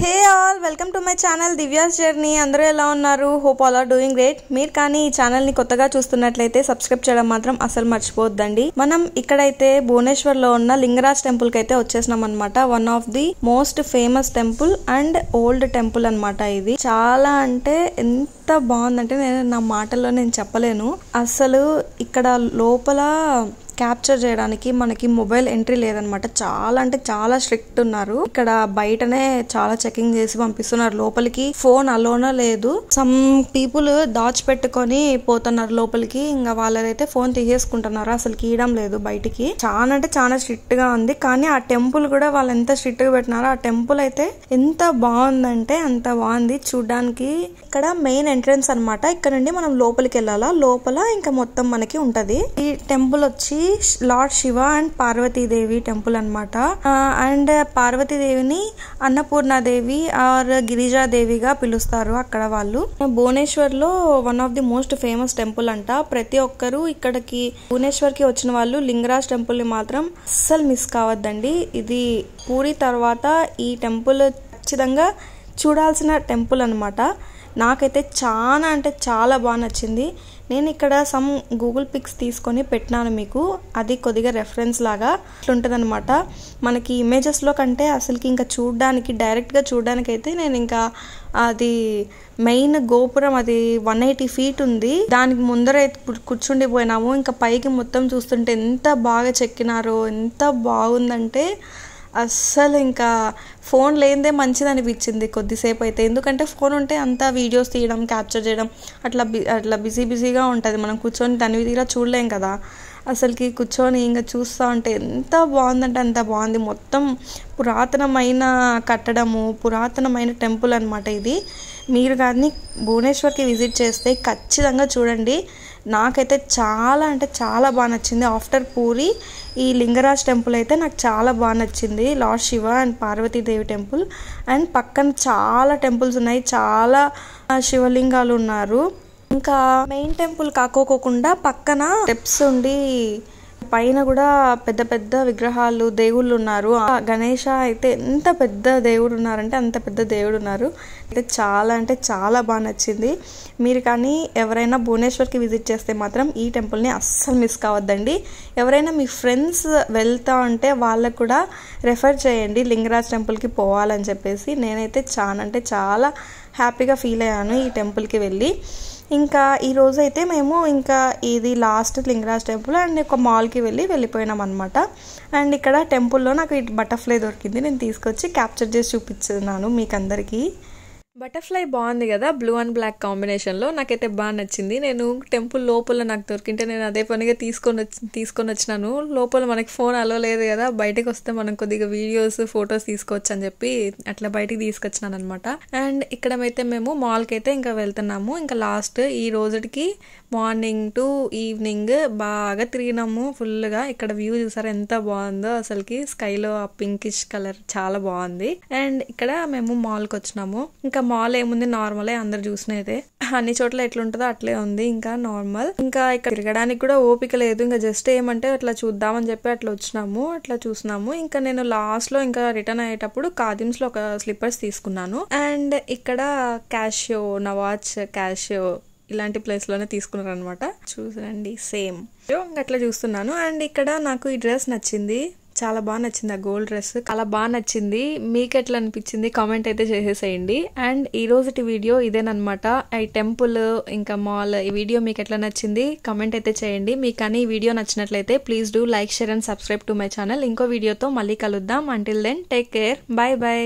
Hey all welcome to my channel Divya's journey. అందరూ ఎలా ఉన్నారు? Hope all are doing great. మీరు కానీ ఈ ఛానల్ ని కొత్తగా చూస్తున్నట్లయితే సబ్స్క్రైబ్ చేయడం మాత్రం అసలు మర్చిపోవద్దండి. మనం ఇక్కడైతే భువనేశ్వర్ లో ఉన్న లింగరాజ్ టెంపుల్ కి అయితే వచ్చేసినాం అనమాట. One of the most famous temple and old temple అనమాట. ఇది చాలా అంటే ఎంత బాగుందంటే నా మాటల్లో నేను చెప్పలేను. అసలు ఇక్కడ లోపల క్యాప్చర్ చేయడానికి మనకి మొబైల్ ఎంట్రీ లేదనమాట. చాలా అంటే చాలా స్ట్రిక్ట్ ఉన్నారు. ఇక్కడ బయటనే చాలా చెకింగ్ చేసి పంపిస్తున్నారు. లోపలికి ఫోన్ అలోనే లేదు. సమ్ పీపుల్ దాచిపెట్టుకొని పోతున్నారు లోపలికి. ఇంకా వాళ్ళదైతే ఫోన్ తీసేసుకుంటున్నారు. అసలు కీయడం లేదు బయటికి. చాలా అంటే చాలా స్ట్రిక్ట్ గా ఉంది. కానీ ఆ టెంపుల్ కూడా వాళ్ళు ఎంత స్ట్రిక్ట్ గా పెట్టినారో ఆ టెంపుల్ అయితే ఎంత బాగుందంటే అంత బాగుంది చూడడానికి. ఇక్కడ మెయిన్ ఎంట్రన్స్ అనమాట. ఇక్కడ నుండి మనం లోపలికి వెళ్ళాలా. లోపల ఇంకా మొత్తం మనకి ఉంటది. ఈ టెంపుల్ వచ్చి Lord Shiva and Parvati Devi temple అనమాట. అండ్ పార్వతీదేవిని అన్నపూర్ణాదేవి ఆర్ గిరిజాదేవిగా పిలుస్తారు అక్కడ వాళ్ళు. భువనేశ్వర్ లో one of the most famous temple అంట. ప్రతి ఒక్కరు ఇక్కడికి భువనేశ్వర్ కి వచ్చిన వాళ్ళు లింగరాజ్ టెంపుల్ ని మాత్రం అస్సలు మిస్ కావద్దండి. ఇది పూరి తర్వాత ఈ టెంపుల్ ఖచ్చితంగా చూడాల్సిన టెంపుల్ అనమాట. నాకైతే చాలా అంటే చాలా బాగా నచ్చింది. నేను ఇక్కడ సమ్ గూగుల్ పిక్స్ తీసుకొని పెట్టినాను మీకు. అది కొద్దిగా రెఫరెన్స్ లాగా ఉంటుంది అనమాట. మనకి ఇమేజెస్లో కంటే అసలుకి ఇంకా చూడడానికి డైరెక్ట్గా చూడడానికి అయితే నేను ఇంకా అది మెయిన్ గోపురం అది 180 feet ఉంది. దానికి ముందర కూర్చుండిపోయినాము. ఇంకా పైకి మొత్తం చూస్తుంటే ఎంత బాగా చెక్కినారో, ఎంత బాగుందంటే అస్సలు ఇంకా ఫోన్ లేనిదే మంచిది అనిపించింది కొద్దిసేపు అయితే. ఎందుకంటే ఫోన్ ఉంటే అంతా వీడియోస్ తీయడం, క్యాప్చర్ చేయడం అట్లా బిజీగా ఉంటుంది. మనం కూర్చొని దాని విధిగా చూడలేం కదా. అసలుకి కూర్చొని ఇంకా చూస్తూ ఉంటే ఎంత బాగుందంటే అంత బాగుంది. మొత్తం పురాతనమైన కట్టడము, పురాతనమైన టెంపుల్ అనమాట ఇది. మీరు కానీ భువనేశ్వర్కి విజిట్ చేస్తే ఖచ్చితంగా చూడండి. నాకైతే చాలా అంటే చాలా బాగా నచ్చింది. ఆఫ్టర్ పూరి ఈ లింగరాజ్ టెంపుల్ అయితే నాకు చాలా బాగా నచ్చింది. Lord Shiva and Parvati Devi temple. And పక్కన చాలా టెంపుల్స్ ఉన్నాయి. చాలా శివలింగాలు ఉన్నారు. ఇంకా మెయిన్ టెంపుల్ కాకోకుండా పక్కన స్టెప్స్ ఉండి పైన కూడా పెద్ద పెద్ద విగ్రహాలు దేవుళ్ళు ఉన్నారు. గణేష అయితే ఎంత పెద్ద దేవుడు ఉన్నారంటే అంత పెద్ద దేవుడు ఉన్నారు. అయితే చాలా అంటే చాలా బాగా నచ్చింది. మీరు కానీ ఎవరైనా భువనేశ్వర్కి విజిట్ చేస్తే మాత్రం ఈ టెంపుల్ని అస్సలు మిస్ కావద్దండి. ఎవరైనా మీ ఫ్రెండ్స్ వెళ్తా ఉంటే వాళ్ళకు కూడా రెఫర్ చేయండి లింగరాజ్ టెంపుల్కి పోవాలని చెప్పేసి. నేనైతే చాలా అంటే చాలా హ్యాపీగా ఫీల్ అయ్యాను ఈ టెంపుల్కి వెళ్ళి. ఇంకా ఈ రోజు అయితే మేము ఇంకా ఇది లాస్ట్ లింగరాజ్ టెంపుల్ అండ్ ఒక మాల్కి వెళ్ళిపోయినాం అనమాట. అండ్ ఇక్కడ టెంపుల్లో నాకు ఈ బటర్ఫ్లై దొరికింది. నేను తీసుకొచ్చి క్యాప్చర్ చేసి చూపించున్నాను మీకు అందరికీ. బటర్ఫ్లై బాగుంది కదా, బ్లూ అండ్ బ్లాక్ కాంబినేషన్లో. నాకైతే బాగా నచ్చింది. నేను టెంపుల్ లోపల నాకు దొరికింటే నేను అదే పనిగా తీసుకొని వచ్చినాను. లోపల మనకి ఫోన్ అలో లేదు కదా, బయటకు వస్తే మనం కొద్దిగా వీడియోస్ ఫొటోస్ తీసుకోవచ్చు అని చెప్పి అట్లా బయటికి తీసుకొచ్చినాను అనమాట. అండ్ ఇక్కడైతే మేము మాల్కి అయితే ఇంకా వెళ్తున్నాము. ఇంకా లాస్ట్ ఈ రోజుకి మార్నింగ్ టు ఈవినింగ్ బాగా తిరిగినాము ఫుల్గా. ఇక్కడ వ్యూ చూసారా ఎంత బాగుందో అసలుకి. స్కైలో ఆ పింకిష్ కలర్ చాలా బాగుంది. అండ్ ఇక్కడ మేము మాల్కి వచ్చినాము. ఇంకా మాల్ ఏముంది, నార్మలే అందరు చూసినదే. అన్ని చోట్ల ఎట్లుంటుందో అట్లే ఉంది, ఇంకా నార్మల్. ఇంకా ఇక్కడ తిరగడానికి కూడా ఓపిక లేదు. ఇంకా జస్ట్ ఏమంటే అట్లా చూద్దామని చెప్పి అట్లా వచ్చినాము, అట్లా చూసినాము. ఇంకా నేను లాస్ట్ లో ఇంకా రిటర్న్ అయ్యేటప్పుడు ఖాదిమ్స్ లో ఒక స్లిప్పర్స్ తీసుకున్నాను. అండ్ ఇక్కడ క్యాషియో, నవాజ్ క్యాషియో ఇలాంటి ప్లేస్ లోనే తీసుకున్నారు అనమాట. చూసండి సేమ్ అట్లా చూస్తున్నాను. అండ్ ఇక్కడ నాకు ఈ డ్రెస్ నచ్చింది, చాలా బాగా నచ్చింది. ఆ గోల్డ్ డ్రెస్ చాలా బాగా నచ్చింది. మీకు ఎట్లా అనిపించింది కామెంట్ అయితే చేసేసేయండి. అండ్ ఈ రోజుటి వీడియో ఇదేనమాట. ఈ టెంపుల్ ఇంకా మాల్ ఈ వీడియో మీకు ఎట్లా నచ్చింది కామెంట్ అయితే చేయండి. మీకు కానీ ఈ వీడియో నచ్చినట్లయితే please do like, share and subscribe to my channel. ఇంకో వీడియోతో మళ్ళీ కలుద్దాం. Until then take care, bye by.